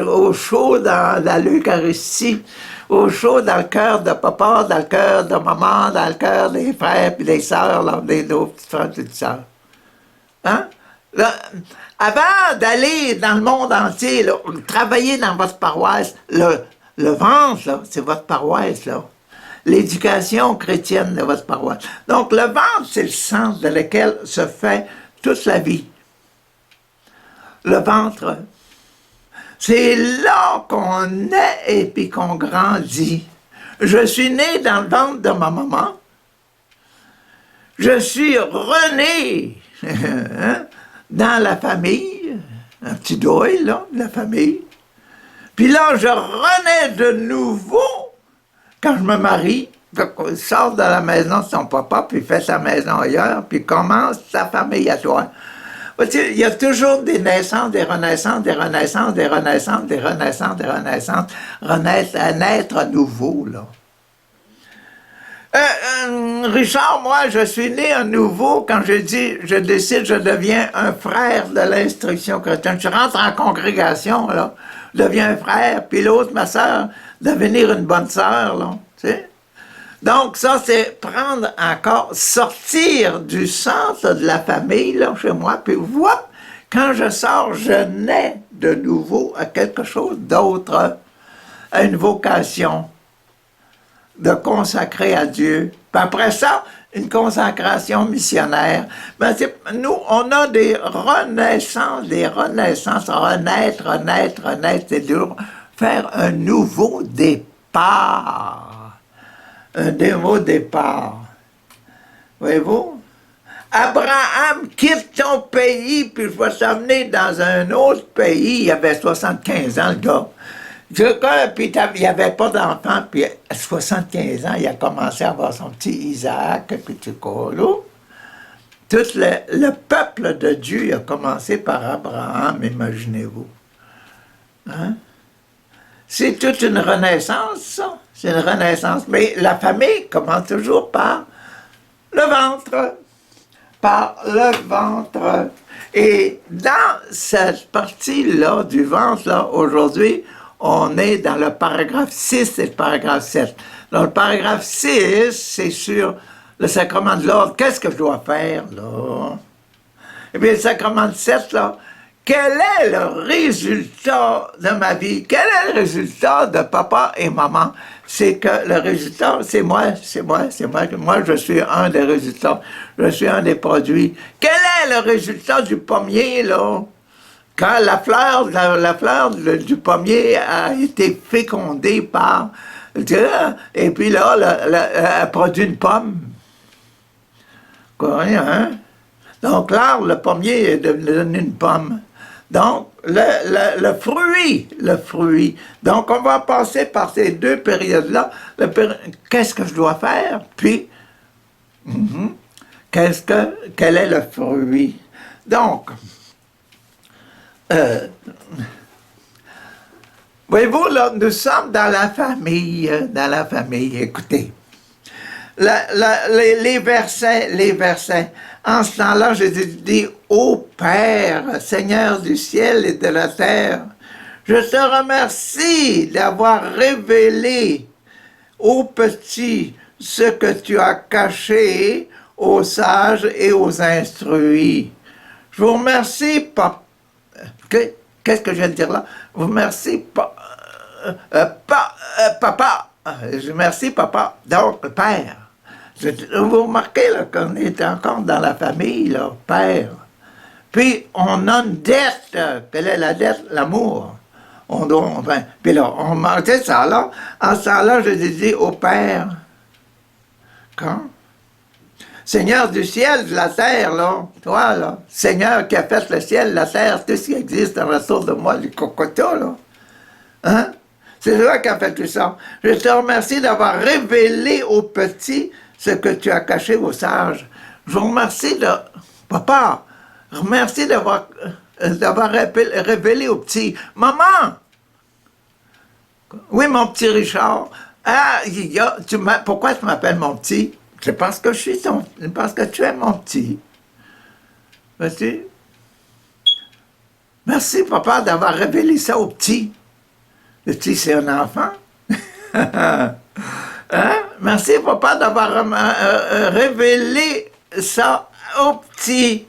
Au chaud dans l'Eucharistie, au chaud dans le cœur de papa, dans le cœur de maman, dans le cœur des frères et des sœurs, là, des deux petites frères et petites sœurs. Hein? Là, avant d'aller dans le monde entier, là, travailler dans votre paroisse, le ventre, là, c'est votre paroisse, là. L'éducation chrétienne de votre paroisse. Donc, le ventre, c'est le centre dans lequel se fait toute la vie. Le ventre, c'est là qu'on naît et puis qu'on grandit. Je suis né dans le ventre de ma maman. Je suis rené dans la famille, un petit deuil, là, de la famille. Puis là, je renais de nouveau quand je me marie, il sort de la maison de son papa, puis fait sa maison ailleurs, puis commence sa famille à toi. Il y a toujours des naissances, des renaissances, des renaissances, des renaissances, des renaissances, des renaissances, renaître, à naître à nouveau, là. Richard, moi, je suis né à nouveau quand je décide, je deviens un frère de l'instruction chrétienne. Je rentre en congrégation, là, je deviens un frère, puis l'autre, ma sœur, devenir une bonne sœur, là, tu sais. Donc, ça, c'est prendre encore, sortir du centre de la famille, là, chez moi, puis voilà, quand je sors, je nais de nouveau à quelque chose d'autre, à une vocation de consacrer à Dieu. Puis après ça, une consacration missionnaire. Ben, nous, on a des renaissances, renaître, c'est dur. Faire un nouveau départ. Un nouveau départ. Voyez-vous? Abraham, quitte ton pays, puis je vais t'amener dans un autre pays. Il avait 75 ans, le gars. Puis il n'y avait pas d'enfant, puis à 75 ans, il a commencé à avoir son petit Isaac, puis tout là. Tout le peuple de Dieu a commencé par Abraham, imaginez-vous. Hein? C'est toute une renaissance, ça. C'est une renaissance. Mais la famille commence toujours par le ventre. Par le ventre. Et dans cette partie-là du ventre, là, aujourd'hui, on est dans le paragraphe 6 et le paragraphe 7. Dans le paragraphe 6, c'est sur le sacrement de l'ordre. Qu'est-ce que je dois faire, là? Et bien, le sacrement de 7, là, quel est le résultat de ma vie? Quel est le résultat de papa et maman? C'est que le résultat, c'est moi. Moi, je suis un des résultats. Je suis un des produits. Quel est le résultat du pommier, là? Quand la fleur du pommier a été fécondée par Dieu, et puis là, elle produit une pomme. Quoi, hein? Donc là, le pommier est devenu une pomme. Donc, le fruit. Donc, on va passer par ces deux périodes-là. Qu'est-ce que je dois faire? Puis, quel est le fruit? Donc, voyez-vous, là, nous sommes dans la famille, écoutez. Les versets. En ce temps-là, Jésus dit, ô Père, Seigneur du ciel et de la terre, je te remercie d'avoir révélé aux petits ce que tu as caché aux sages et aux instruits. Je vous remercie, Papa. Qu'est-ce que je viens de dire là? Je vous remercie, Papa. Je remercie, Papa. Donc, Père. Vous remarquez là, qu'on est encore dans la famille, là, Père. Puis, on a une dette. Quelle est la dette? L'amour. Puis là, on manquait ça, là. En ce temps-là, je dis au Père. Quand? Seigneur du ciel, de la terre, là, toi, là, Seigneur qui a fait le ciel, la terre, tout ce qui existe dans la source de moi, du cocotot, là. Hein? C'est toi qui a fait tout ça. Je te remercie d'avoir révélé aux petits ce que tu as caché aux sages. Je vous remercie de... Papa, remercie d'avoir révélé aux petits. Maman! Oui, mon petit Richard. Ah, pourquoi tu m'appelles mon petit? C'est parce que parce que tu es mon petit. Vois-tu? Merci, papa, d'avoir révélé ça au petit. Le petit, c'est un enfant. Hein? Merci, papa, d'avoir révélé ça au petit.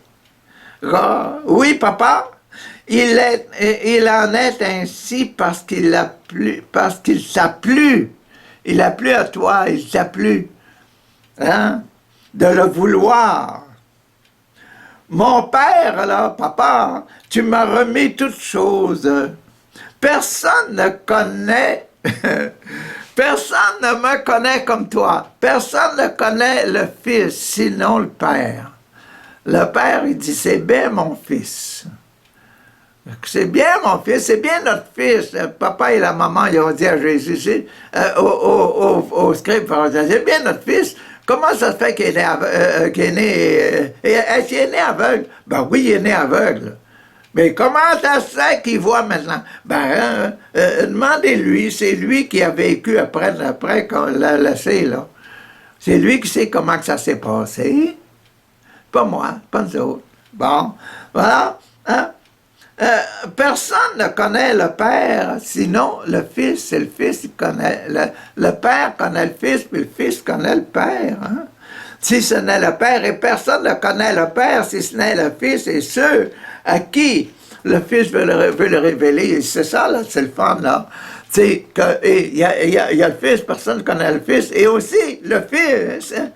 Oui, papa, il en est ainsi parce qu'il t'a plu. Il a plu à toi, il t'a plu. Hein? De le vouloir. Mon père, là, papa, tu m'as remis toutes choses. Personne ne connaît, personne ne me connaît comme toi. Personne ne connaît le Fils, sinon le Père. Le Père, il dit, c'est bien mon Fils. C'est bien mon Fils, c'est bien notre Fils. Le papa et la maman, ils ont dit à Jésus, au scribe, c'est bien notre Fils. Comment ça se fait qu'il est né, est-ce qu'il est né aveugle? Ben oui, il est né aveugle. Mais comment ça se fait qu'il voit maintenant? Ben, demandez-lui, c'est lui qui a vécu après qu'on l'a laissé, là. C'est lui qui sait comment que ça s'est passé. Pas moi, pas nous autres. Bon, voilà. Hein? Personne ne connaît le Père, sinon le Fils, c'est le Fils qui connaît. Le Père connaît le Fils, puis le Fils connaît le Père. Hein? Si ce n'est le Père, et personne ne connaît le Père, si ce n'est le Fils, et ceux à qui le Fils veut le révéler. C'est ça, là, c'est le fun, là. Il y a le Fils, personne ne connaît le Fils, et aussi le Fils, hein,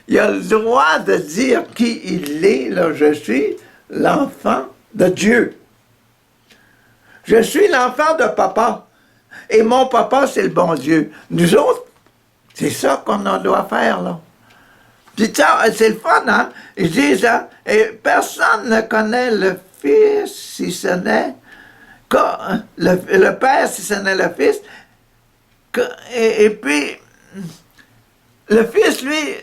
il a le droit de dire qui il est, là, je suis l'enfant de Dieu. Je suis l'enfant de papa. Et mon papa, c'est le bon Dieu. Nous autres, c'est ça qu'on doit faire, là. Puis ça, c'est le fun, hein? Ils disent, hein, et personne ne connaît le Fils si ce n'est le Père si ce n'est le Fils. Et puis, le Fils, lui,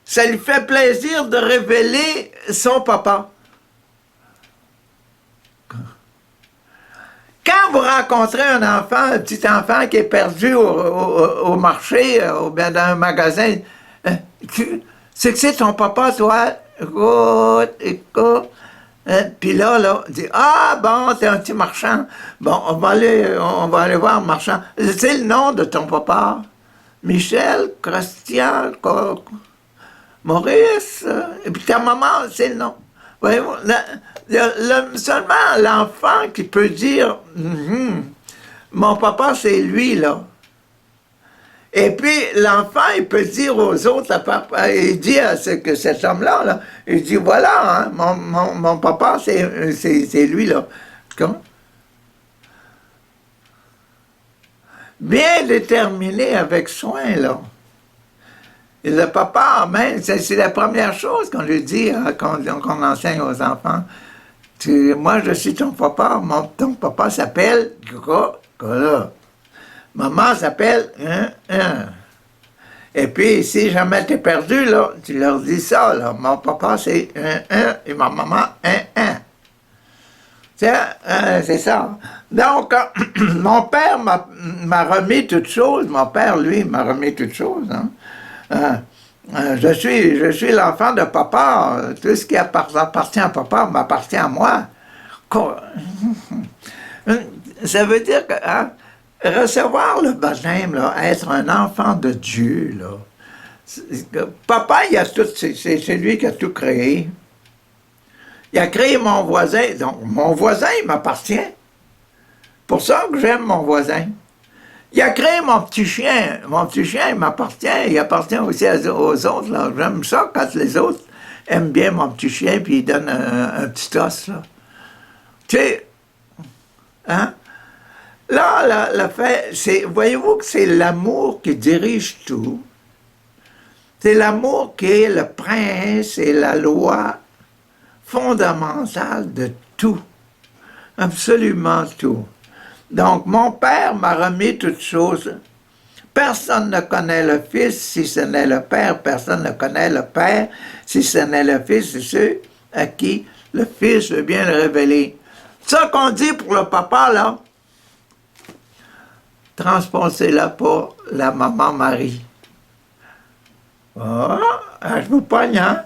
ça lui fait plaisir de révéler son papa. Quand vous rencontrez un enfant, un petit enfant qui est perdu au marché, ou bien dans un magasin, c'est que c'est ton papa, toi. Écoute, écoute. Puis là, il dit, ah bon, t'es un petit marchand. Bon, on va aller voir le marchand. C'est le nom de ton papa. Michel, Christian, Maurice. Et puis ta maman, c'est le nom. Voyez-vous, seulement l'enfant qui peut dire, mon papa, c'est lui, là. Et puis, l'enfant, il peut dire aux autres, il dit à cet homme-là, là, il dit, voilà, hein, mon papa, c'est lui, là. Comment? Bien déterminé avec soin, là. Et le papa, même, c'est la première chose qu'on lui dit, hein, qu'on enseigne aux enfants. Moi, je suis ton papa, ton papa s'appelle, maman s'appelle, Et puis, si jamais t'es perdu, là, tu leur dis ça, là. Mon papa, c'est et ma maman, c'est ça. Donc, mon père m'a remis toutes choses. Mon père, lui, m'a remis toutes choses. Hein. Je suis l'enfant de papa. Tout ce qui appartient à papa m'appartient à moi. Ça veut dire que hein, recevoir le baptême, là, être un enfant de Dieu, là. Papa, il a tout, c'est lui qui a tout créé. Il a créé mon voisin. Donc, mon voisin, il m'appartient. Pour ça que j'aime mon voisin. Il a créé mon petit chien. Mon petit chien, il m'appartient. Il appartient aussi aux autres. Là. J'aime ça quand les autres aiment bien mon petit chien puis ils donnent un petit os. Là. Tu sais, hein? Là, le fait, voyez-vous que c'est l'amour qui dirige tout. C'est l'amour qui est le prince et la loi fondamentale de tout. Absolument tout. Donc, mon Père m'a remis toutes choses. Personne ne connaît le Fils si ce n'est le Père. Personne ne connaît le Père si ce n'est le Fils. C'est ceux à qui le Fils veut bien le révéler. Ça qu'on dit pour le papa, là, transposez-la pour la maman Marie. Ah, je vous pogne, hein?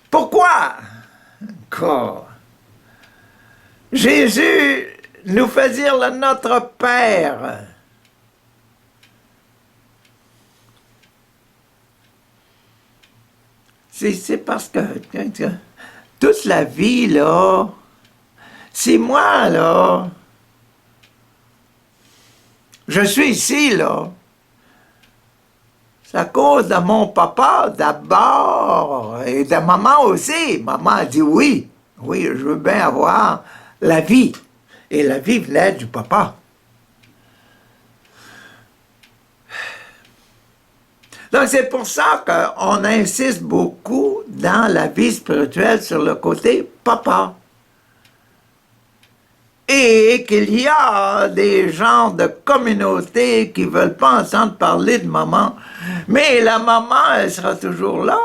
Pourquoi? Encore. Jésus nous fait dire le Notre Père. C'est parce que toute la vie, là, si moi, là, je suis ici, là, c'est à cause de mon papa d'abord et de maman aussi. Maman a dit oui, je veux bien avoir la vie. Et la vie venait du papa. Donc c'est pour ça qu'on insiste beaucoup dans la vie spirituelle sur le côté papa. Et qu'il y a des gens de communauté qui ne veulent pas entendre parler de maman. Mais la maman, elle sera toujours là.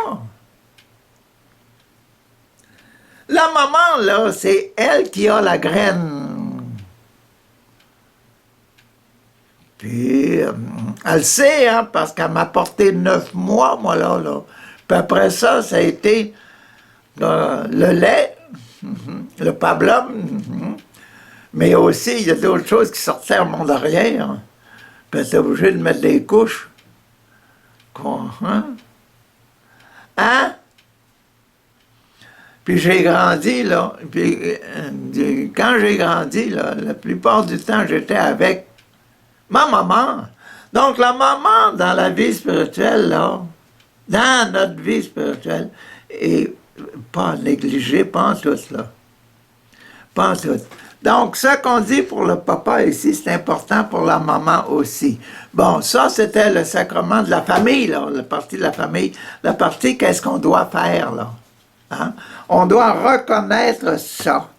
La maman, là, c'est elle qui a la graine. Puis, elle sait, hein, parce qu'elle m'a porté 9 mois, moi, là. Puis après ça, ça a été le lait, le pablum, mais aussi, il y a d'autres choses qui sortaient à mon arrière. Puis t'es obligé de mettre des couches. Quoi, hein? Hein? Puis j'ai grandi, là. Puis quand j'ai grandi, là, la plupart du temps, j'étais avec ma maman. Donc la maman, dans la vie spirituelle, là, dans notre vie spirituelle, est pas négligée, pas en tout, là. Pas en tout. Donc, ce qu'on dit pour le papa ici, c'est important pour la maman aussi. Bon, ça, c'était le sacrement de la famille, là, la partie de la famille. La partie, qu'est-ce qu'on doit faire, là? Hein? On doit reconnaître ça.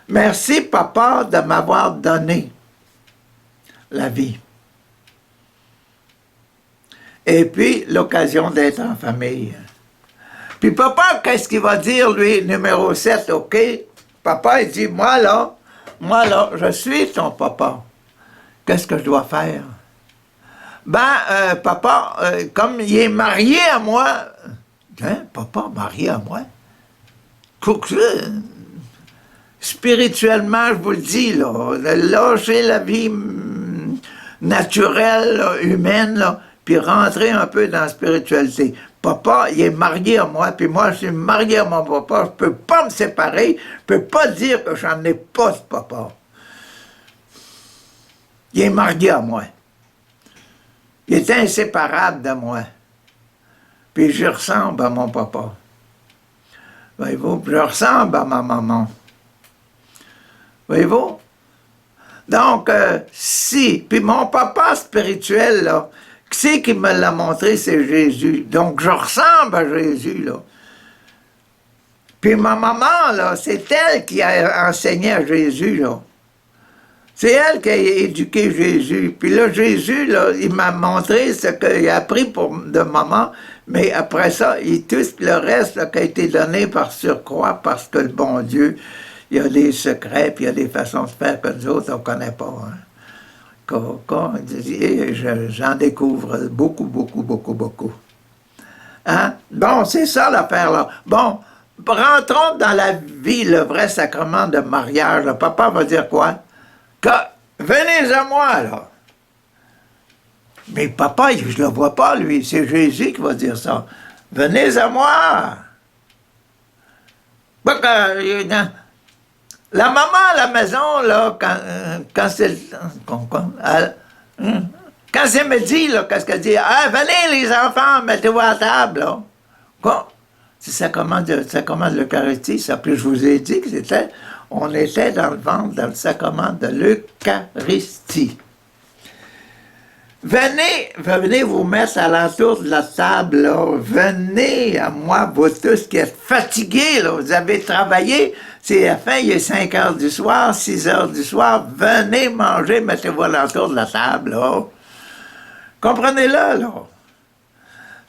Merci, papa, de m'avoir donné la vie. Et puis, l'occasion d'être en famille. Puis papa, qu'est-ce qu'il va dire, lui, numéro 7, OK? Papa, il dit, moi, là, je suis ton papa. Qu'est-ce que je dois faire? Ben, papa, comme il est marié à moi... Hein, papa, marié à moi? Spirituellement, je vous le dis, là, lâcher la vie naturelle, là, humaine, là, puis rentrer un peu dans la spiritualité. Papa, il est marié à moi, puis moi, je suis marié à mon papa, je peux pas me séparer, je peux pas dire que j'en ai pas ce papa. Il est marié à moi. Il est inséparable de moi. Puis je ressemble à mon papa. Voyez-vous, je ressemble à ma maman. Voyez-vous? Donc, si, puis mon papa spirituel, là, qui c'est qui me l'a montré, c'est Jésus. Donc, je ressemble à Jésus, là. Puis ma maman, là, c'est elle qui a enseigné à Jésus, là. C'est elle qui a éduqué Jésus. Puis là, Jésus, là, il m'a montré ce qu'il a appris de maman, mais après ça, tout le reste là, qui a été donné par surcroît, parce que le bon Dieu, il y a des secrets, puis il y a des façons de faire que nous autres, on ne connaît pas. Hein. J'en découvre beaucoup, beaucoup, beaucoup, beaucoup. Hein? Bon, c'est ça l'affaire, là. Bon, rentrons dans la vie, le vrai sacrement de mariage. Le papa va dire quoi? Que, venez à moi, là. Mais papa, je ne le vois pas, lui. C'est Jésus qui va dire ça. Venez à moi. La maman à la maison, là, quand c'est midi, là, qu'est-ce qu'elle dit? Ah, venez les enfants, mettez-vous à table, là. Quoi? C'est sacrement de l'Eucharistie, ça. Puis je vous ai dit que on était dans le ventre, dans le sacrement de l'Eucharistie. Venez vous mettre à l'entour de la table, là. Venez à moi, vous tous qui êtes fatigués, là. Vous avez travaillé, c'est la fin, il est 5 heures du soir, 6 heures du soir. Venez manger, mettez-vous à l'entour de la table, là. Comprenez-le, là.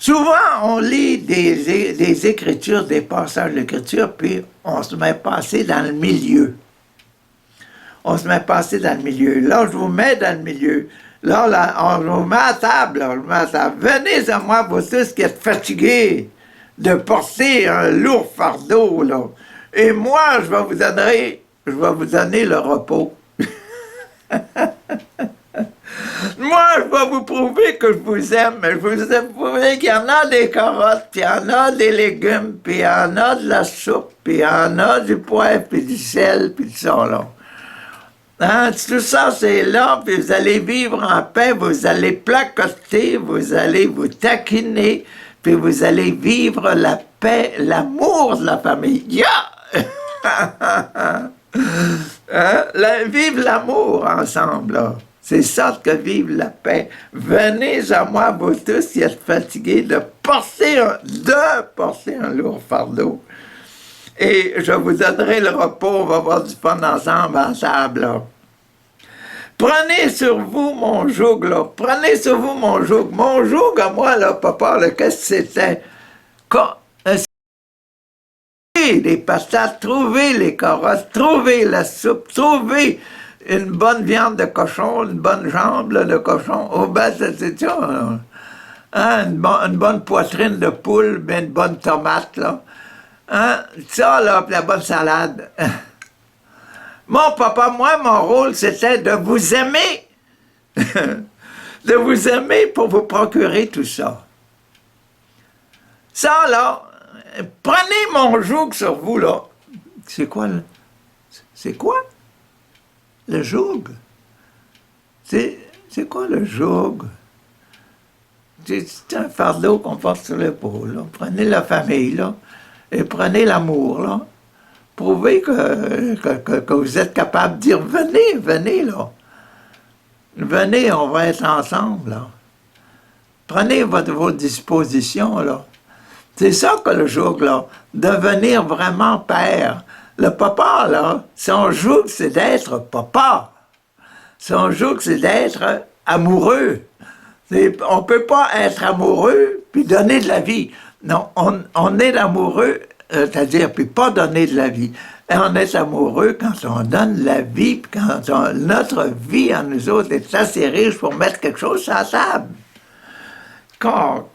Souvent, on lit des écritures, des passages d'écriture, puis on se met passer dans le milieu. On se met passer dans le milieu. Là, je vous mets dans le milieu. Là, on vous met à table, là, je vous mets à table. Venez à moi, vous tous qui êtes fatigués de porter un lourd fardeau, là. Et moi, je vais vous donner le repos. Moi, je vais vous prouver que je vous aime. Je vous ai prouvé qu'il y en a des carottes, puis il y en a des légumes, puis il y en a de la soupe, puis il y en a du poivre, puis du sel, puis du là. Hein? Tout ça, c'est là, puis vous allez vivre en paix, vous allez placoter, vous allez vous taquiner, puis vous allez vivre la paix, l'amour de la famille. Yeah! Hein? Vive l'amour ensemble, là. C'est ça que vive la paix. Venez à moi, vous tous qui êtes fatigués, de porter un lourd fardeau. Et je vous donnerai le repos, on va avoir du fun ensemble, à table, là. Prenez sur vous mon joug, là. Prenez sur vous mon joug. Mon joug à moi, là, papa, là, qu'est-ce que c'était? Les patates, trouvez les carottes, trouvez la soupe, trouvez une bonne viande de cochon, une bonne jambe là, de cochon. Oh ben, c'est ça. Hein? Une bonne poitrine de poule, ben, une bonne tomate, là. Hein? Ça, là, puis la bonne salade. Mon papa, moi, mon rôle, c'était de vous aimer. De vous aimer pour vous procurer tout ça. Ça, là, prenez mon joug sur vous, là. C'est quoi, là? C'est quoi? Le joug? C'est quoi le joug? C'est un fardeau qu'on porte sur l'épaule, là. Prenez la famille, là, et prenez l'amour, là. prouver que vous êtes capable de dire, venez, venez, là. Venez, on va être ensemble, là. Prenez vos dispositions, là. C'est ça que le joug, là, devenir vraiment père. Le papa, là, son joug, c'est d'être papa. Son joug, c'est d'être amoureux. On ne peut pas être amoureux puis donner de la vie. Non, on est amoureux, c'est-à-dire, puis pas donner de la vie. Et on est amoureux quand on donne la vie, puis quand notre vie à nous autres est assez riche pour mettre quelque chose sur la table. Quand?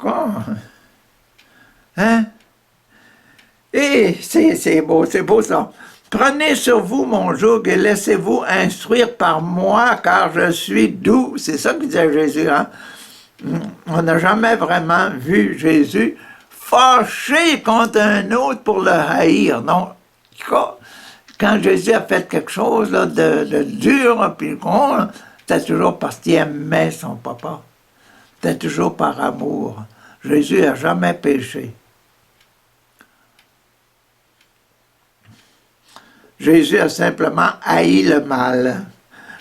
Hein? Et c'est beau ça. Prenez sur vous mon joug et laissez-vous instruire par moi, car je suis doux. C'est ça que disait Jésus, hein? On n'a jamais vraiment vu Jésus fâché contre un autre pour le haïr. Non. Quand Jésus a fait quelque chose là, de dur, puis c'était toujours parce qu'il aimait son papa. C'était toujours par amour. Jésus n'a jamais péché. Jésus a simplement haï le mal.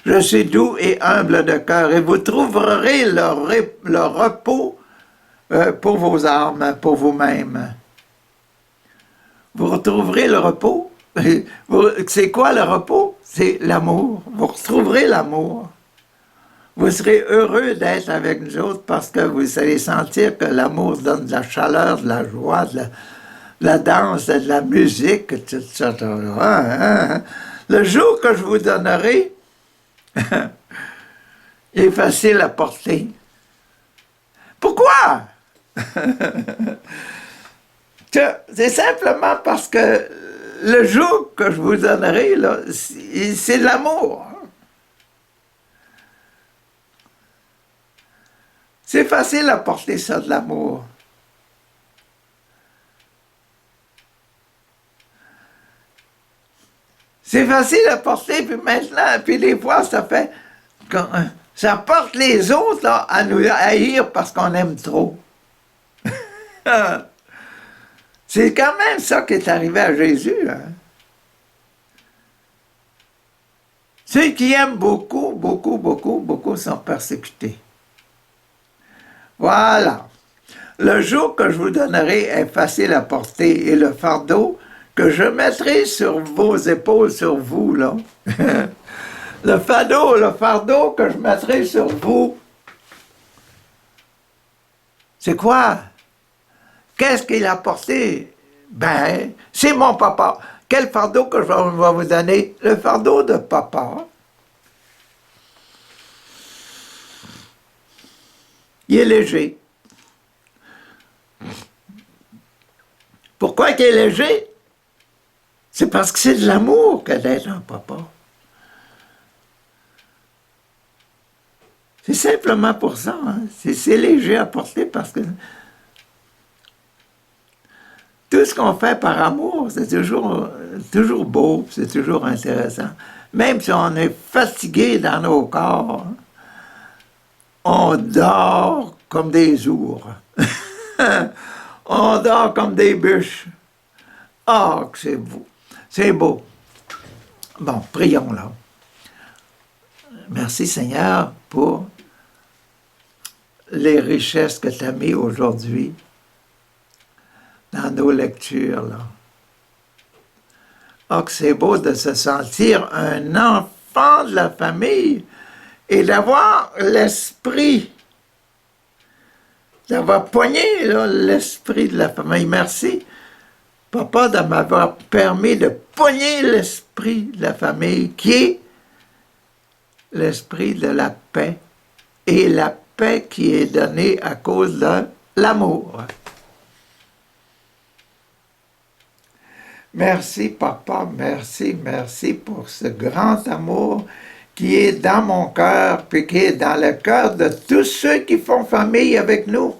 Je suis doux et humble de cœur, et vous trouverez le repos pour vos âmes, pour vous-même. Vous retrouverez le repos. C'est quoi le repos? C'est l'amour. Vous retrouverez l'amour. Vous serez heureux d'être avec nous autres parce que vous allez sentir que l'amour donne de la chaleur, de la joie, de la danse, de la musique, etc. Le jour que je vous donnerai est facile à porter. Pourquoi? C'est simplement parce que le jour que je vous donnerai, là, c'est l'amour. C'est facile à porter ça, de l'amour. C'est facile à porter, puis maintenant, puis des fois, ça fait... Ça porte les autres là, à nous haïr parce qu'on aime trop. C'est quand même ça qui est arrivé à Jésus. Hein? Ceux qui aiment beaucoup, beaucoup, beaucoup, beaucoup sont persécutés. Voilà. Le joug que je vous donnerai est facile à porter et le fardeau que je mettrai sur vos épaules, sur vous, là. Le fardeau que je mettrai sur vous, c'est quoi? Qu'est-ce qu'il a porté? Ben, c'est mon papa. Quel fardeau que je vais vous donner? Le fardeau de papa. Il est léger. Pourquoi il est léger? C'est parce que c'est de l'amour que d'être un papa. C'est simplement pour ça. Hein? C'est léger à porter parce que tout ce qu'on fait par amour, c'est toujours beau, c'est toujours intéressant. Même si on est fatigué dans nos corps, on dort comme des ours. On dort comme des bûches. Ah, que c'est beau. C'est beau. Bon, prions là. Merci Seigneur pour les richesses que tu as mises aujourd'hui dans nos lectures. Là. Ah, que c'est beau de se sentir un enfant de la famille et d'avoir l'esprit, d'avoir poigné l'esprit de la famille. Merci, Papa, de m'avoir permis de pogner l'esprit de la famille, qui est l'esprit de la paix, et la paix qui est donnée à cause de l'amour. Merci, Papa, merci, merci pour ce grand amour qui est dans mon cœur, puis qui est dans le cœur de tous ceux qui font famille avec nous.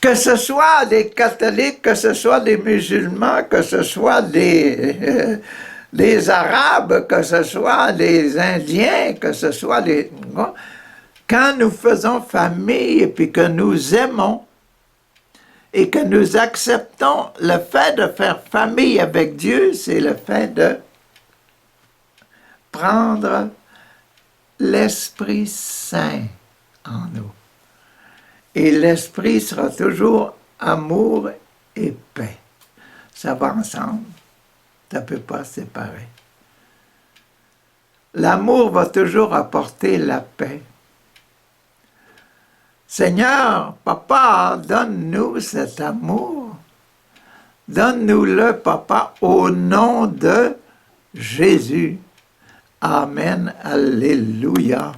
Que ce soit des catholiques, que ce soit des musulmans, que ce soit des Arabes, que ce soit des Indiens, que ce soit des... Quand nous faisons famille et puis que nous aimons, et que nous acceptons le fait de faire famille avec Dieu, c'est le fait de prendre l'Esprit Saint en nous. Et l'Esprit sera toujours amour et paix. Ça va ensemble. Ça ne peut pas se séparer. L'amour va toujours apporter la paix. Seigneur, Papa, donne-nous cet amour. Donne-nous-le, Papa, au nom de Jésus. Amen. Alléluia.